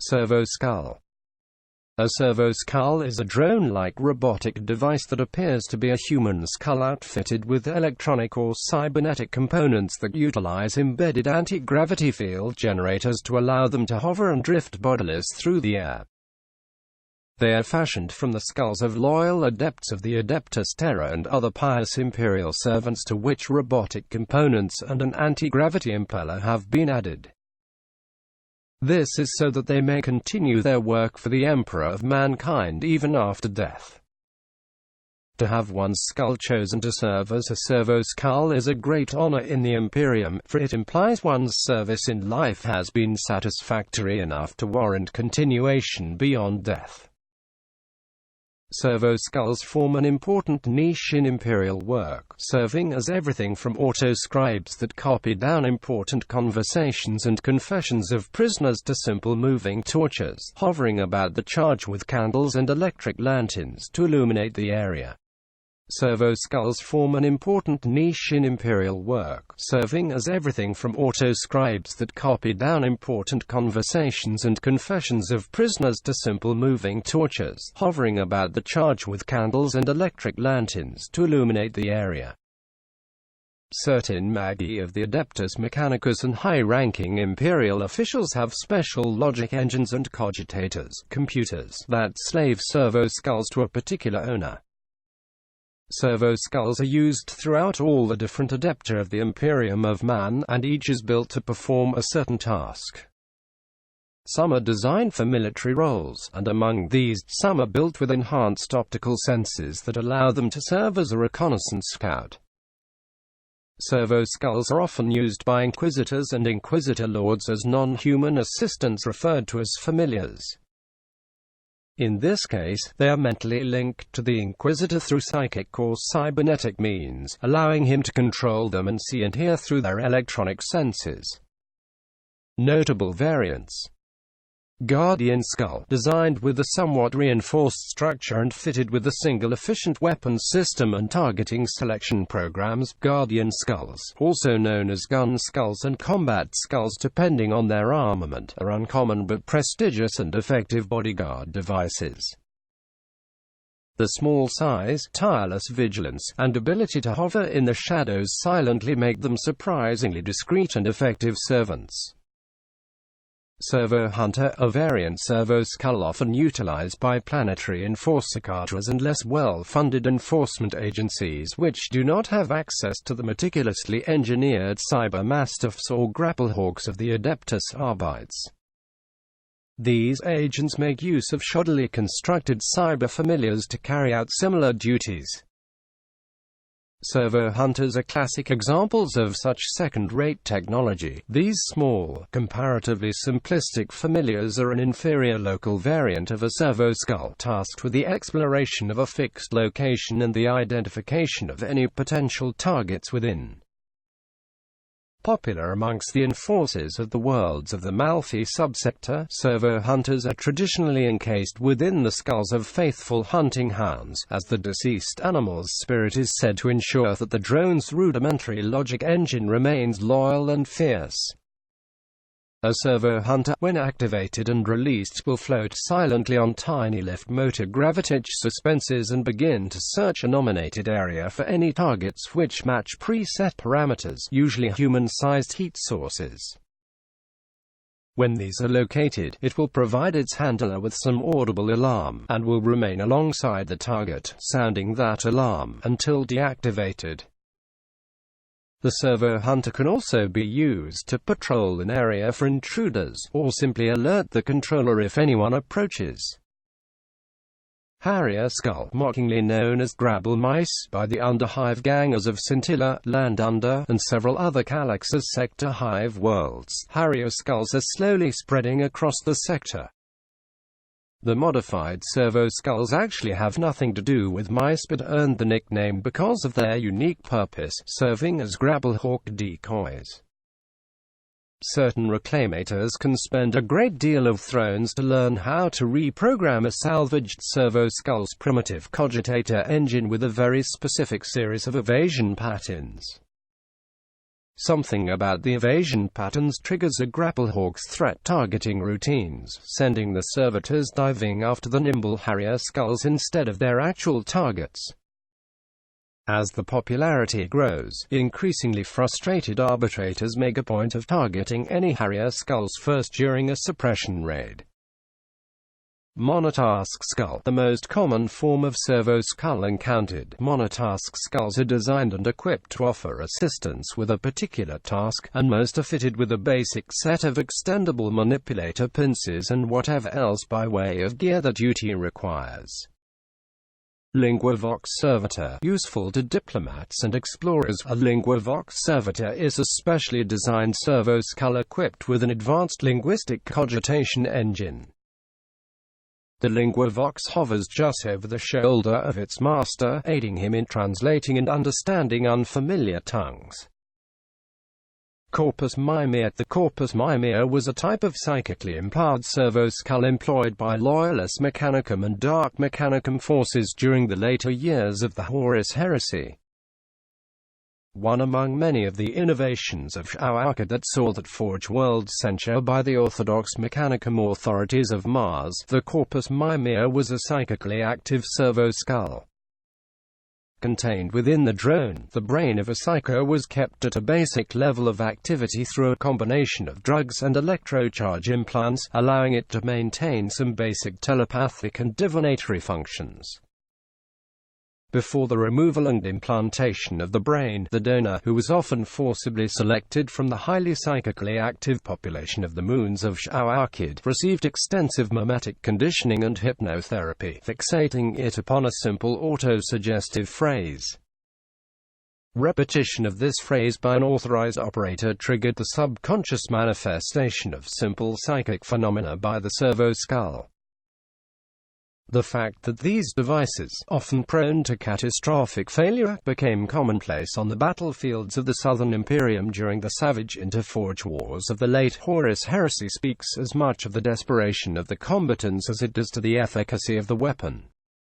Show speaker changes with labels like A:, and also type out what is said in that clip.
A: Servo-skull. A servo-skull is a drone-like robotic device that appears to be a human skull outfitted with electronic or cybernetic components that utilize embedded anti-gravity field generators to allow them to hover and drift bodiless through the air. They are fashioned from the skulls of loyal adepts of the Adeptus Terra and other pious Imperial servants, to which robotic components and an anti-gravity impeller have been added. This is so that they may continue their work for the Emperor of mankind even after death. To have one's skull chosen to serve as a servo-skull is a great honor in the Imperium, for it implies one's service in life has been satisfactory enough to warrant continuation beyond death. Servo-skulls form an important niche in Imperial work, serving as everything from auto-scribes that copy down important conversations and confessions of prisoners to simple moving torches, hovering about the charge with candles and electric lanterns to illuminate the area. Servo-skulls form an important niche in Imperial work, serving as everything from auto-scribes that copy down important conversations and confessions of prisoners to simple moving torches, hovering about the charge with candles and electric lanterns to illuminate the area. Certain magi of the Adeptus Mechanicus and high-ranking Imperial officials have special logic engines and cogitators, computers, that slave servo-skulls to a particular owner. Servo-skulls are used throughout all the different adepta of the Imperium of man, and each is built to perform a certain task. Some are designed for military roles, and among these, some are built with enhanced optical senses that allow them to serve as a reconnaissance scout. Servo-skulls are often used by inquisitors and inquisitor lords as non-human assistants referred to as familiars. In this case, they are mentally linked to the Inquisitor through psychic or cybernetic means, allowing him to control them and see and hear through their electronic senses. Notable variants: Guardian Skull, designed with a somewhat reinforced structure and fitted with a single efficient weapons system and targeting selection programs. Guardian Skulls, also known as gun skulls and combat skulls depending on their armament, are uncommon but prestigious and effective bodyguard devices. The small size, tireless vigilance, and ability to hover in the shadows silently make them surprisingly discreet and effective servants. Servo Hunter, a variant servo-skull often utilized by planetary enforcer cadres and less well-funded enforcement agencies which do not have access to the meticulously engineered cyber-mastiffs or grapplehawks of the Adeptus Arbites. These agents make use of shoddily constructed cyber-familiars to carry out similar duties. Servo Hunters are classic examples of such second-rate technology. These small, comparatively simplistic familiars are an inferior local variant of a servo-skull, tasked with the exploration of a fixed location and the identification of any potential targets within. Popular amongst the enforcers of the worlds of the Malfi subsector, servo hunters are traditionally encased within the skulls of faithful hunting hounds, as the deceased animal's spirit is said to ensure that the drone's rudimentary logic engine remains loyal and fierce. A servo hunter, when activated and released, will float silently on tiny lift motor gravitage suspenses and begin to search a nominated area for any targets which match preset parameters, usually human-sized heat sources. When these are located, it will provide its handler with some audible alarm, and will remain alongside the target, sounding that alarm, until deactivated. The servo hunter can also be used to patrol an area for intruders, or simply alert the controller if anyone approaches. Harrier Skull, mockingly known as grabble mice by the Underhive gangers of Scintilla, Land Under, and several other Calax's sector hive worlds. Harrier skulls are slowly spreading across the sector. The modified servo-skulls actually have nothing to do with mice but earned the nickname because of their unique purpose, serving as grabblehawk decoys. Certain reclamators can spend a great deal of thrones to learn how to reprogram a salvaged servo-skull's primitive cogitator engine with a very specific series of evasion patterns. Something about the evasion patterns triggers a grapplehawk's threat targeting routines, sending the servitors diving after the nimble Harrier skulls instead of their actual targets. As the popularity grows, increasingly frustrated arbitrators make a point of targeting any Harrier skulls first during a suppression raid. Monotask skull, the most common form of servo-skull encountered. Monotask skulls are designed and equipped to offer assistance with a particular task, and most are fitted with a basic set of extendable manipulator pinces and whatever else by way of gear that duty requires. LinguaVox Servitor, useful to diplomats and explorers. A LinguaVox Servitor is a specially designed servo-skull equipped with an advanced linguistic cogitation engine. The LinguaVox hovers just over the shoulder of its master, aiding him in translating and understanding unfamiliar tongues. Corpus Mimei. The Corpus Mimei was a type of psychically empowered servo-skull employed by Loyalist Mechanicum and Dark Mechanicum forces during the later years of the Horus Heresy. One among many of the innovations of Shao that saw that Forge World censure by the Orthodox Mechanicum authorities of Mars, the Corpus Mimei was a psychically active servo-skull. Contained within the drone, the brain of a psycho was kept at a basic level of activity through a combination of drugs and electrocharge implants, allowing it to maintain some basic telepathic and divinatory functions. Before the removal and implantation of the brain, the donor, who was often forcibly selected from the highly psychically active population of the moons of Shao, received extensive mimetic conditioning and hypnotherapy, fixating it upon a simple auto-suggestive phrase. Repetition of this phrase by an authorized operator triggered the subconscious manifestation of simple psychic phenomena by the servo-skull. The fact that these devices, often prone to catastrophic failure, became commonplace on the battlefields of the Southern Imperium during the savage interforge wars of the late Horus Heresy speaks as much of the desperation of the combatants as it does to the efficacy of the weapon.